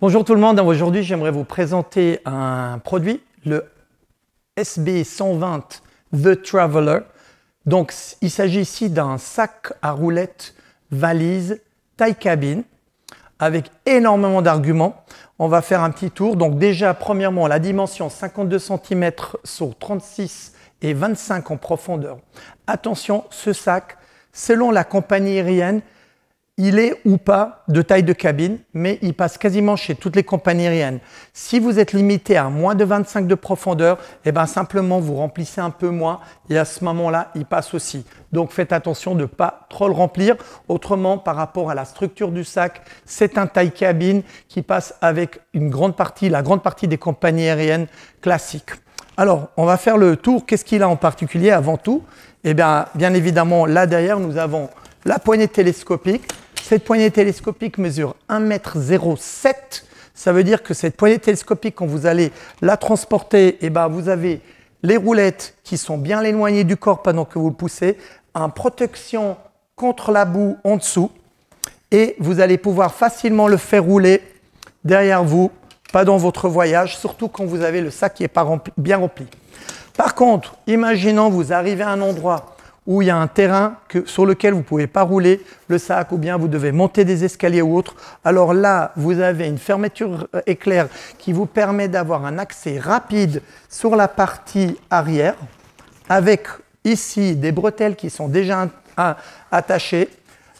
Bonjour tout le monde, aujourd'hui j'aimerais vous présenter un produit, le SB120 The Traveler. Donc il s'agit ici d'un sac à roulettes valise taille cabine avec énormément d'arguments. On va faire un petit tour. Donc déjà premièrement la dimension 52 cm sur 36 et 25 en profondeur. Attention, ce sac, selon la compagnie aérienne, il est ou pas de taille de cabine, mais il passe quasiment chez toutes les compagnies aériennes. Si vous êtes limité à moins de 25 de profondeur, simplement vous remplissez un peu moins et à ce moment-là, il passe aussi. Donc faites attention de ne pas trop le remplir. Autrement, par rapport à la structure du sac, c'est un taille cabine qui passe avec la grande partie des compagnies aériennes classiques. Alors, on va faire le tour. Qu'est-ce qu'il a en particulier avant tout? Bien évidemment, là derrière, nous avons la poignée télescopique. Cette poignée télescopique mesure 1,07 m. Ça veut dire que cette poignée télescopique, quand vous allez la transporter, vous avez les roulettes qui sont bien éloignées du corps pendant que vous le poussez, une protection contre la boue en dessous, et vous allez pouvoir facilement le faire rouler derrière vous, pas dans votre voyage, surtout quand vous avez le sac qui n'est pas bien rempli. Par contre, imaginons vous arrivez à un endroit où il y a un terrain sur lequel vous ne pouvez pas rouler le sac ou bien vous devez monter des escaliers ou autre. Alors là, vous avez une fermeture éclair qui vous permet d'avoir un accès rapide sur la partie arrière avec ici des bretelles qui sont déjà attachées.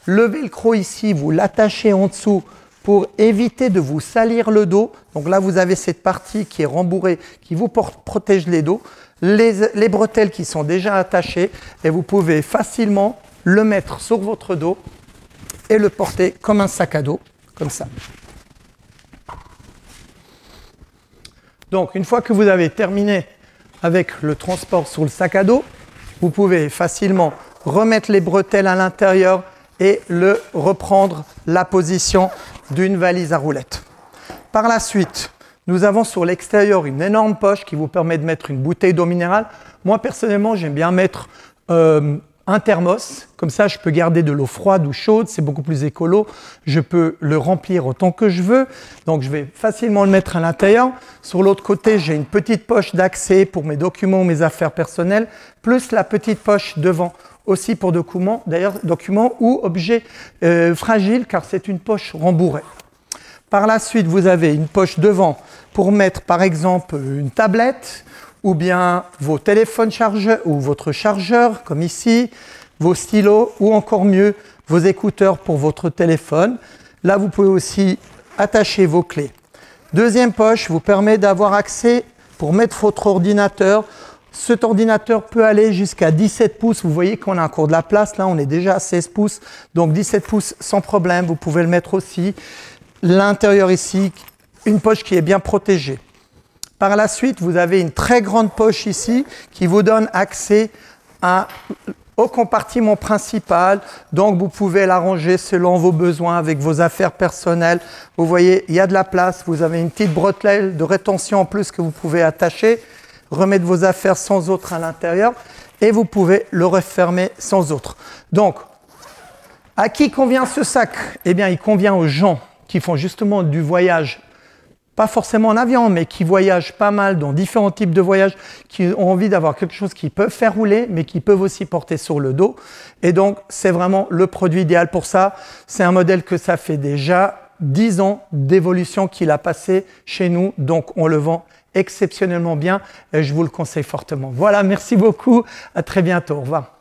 Le velcro ici, vous l'attachez en dessous pour éviter de vous salir le dos. Donc là, vous avez cette partie qui est rembourrée, qui vous protège les dos. Les bretelles qui sont déjà attachées et vous pouvez facilement le mettre sur votre dos et le porter comme un sac à dos, comme ça. Donc, une fois que vous avez terminé avec le transport sur le sac à dos, vous pouvez facilement remettre les bretelles à l'intérieur et reprendre la position d'une valise à roulettes. Par la suite, nous avons sur l'extérieur une énorme poche qui vous permet de mettre une bouteille d'eau minérale. Moi, personnellement, j'aime bien mettre un thermos. Comme ça, je peux garder de l'eau froide ou chaude. C'est beaucoup plus écolo. Je peux le remplir autant que je veux. Donc, je vais facilement le mettre à l'intérieur. Sur l'autre côté, j'ai une petite poche d'accès pour mes documents ou mes affaires personnelles, plus la petite poche devant aussi pour documents, d'ailleurs documents ou objets fragiles, car c'est une poche rembourrée. Par la suite, vous avez une poche devant pour mettre par exemple une tablette ou bien vos téléphones chargeurs ou votre chargeur comme ici, vos stylos ou encore mieux vos écouteurs pour votre téléphone. Là, vous pouvez aussi attacher vos clés. Deuxième poche vous permet d'avoir accès pour mettre votre ordinateur. Cet ordinateur peut aller jusqu'à 17 pouces. Vous voyez qu'on a encore de la place. Là, on est déjà à 16 pouces. Donc 17 pouces sans problème. Vous pouvez le mettre aussi. L'intérieur ici, une poche qui est bien protégée. Par la suite, vous avez une très grande poche ici qui vous donne accès au compartiment principal. Donc, vous pouvez l'arranger selon vos besoins avec vos affaires personnelles. Vous voyez, il y a de la place. Vous avez une petite bretelle de rétention en plus que vous pouvez attacher, remettre vos affaires sans autre à l'intérieur et vous pouvez le refermer sans autre. Donc, à qui convient ce sac? Eh bien, il convient aux gens qui font justement du voyage, pas forcément en avion, mais qui voyagent pas mal dans différents types de voyages, qui ont envie d'avoir quelque chose qu'ils peuvent faire rouler, mais qui peuvent aussi porter sur le dos. Et donc, c'est vraiment le produit idéal pour ça. C'est un modèle que ça fait déjà 10 ans d'évolution qu'il a passé chez nous, donc on le vend exceptionnellement bien et je vous le conseille fortement. Voilà, merci beaucoup, à très bientôt, au revoir.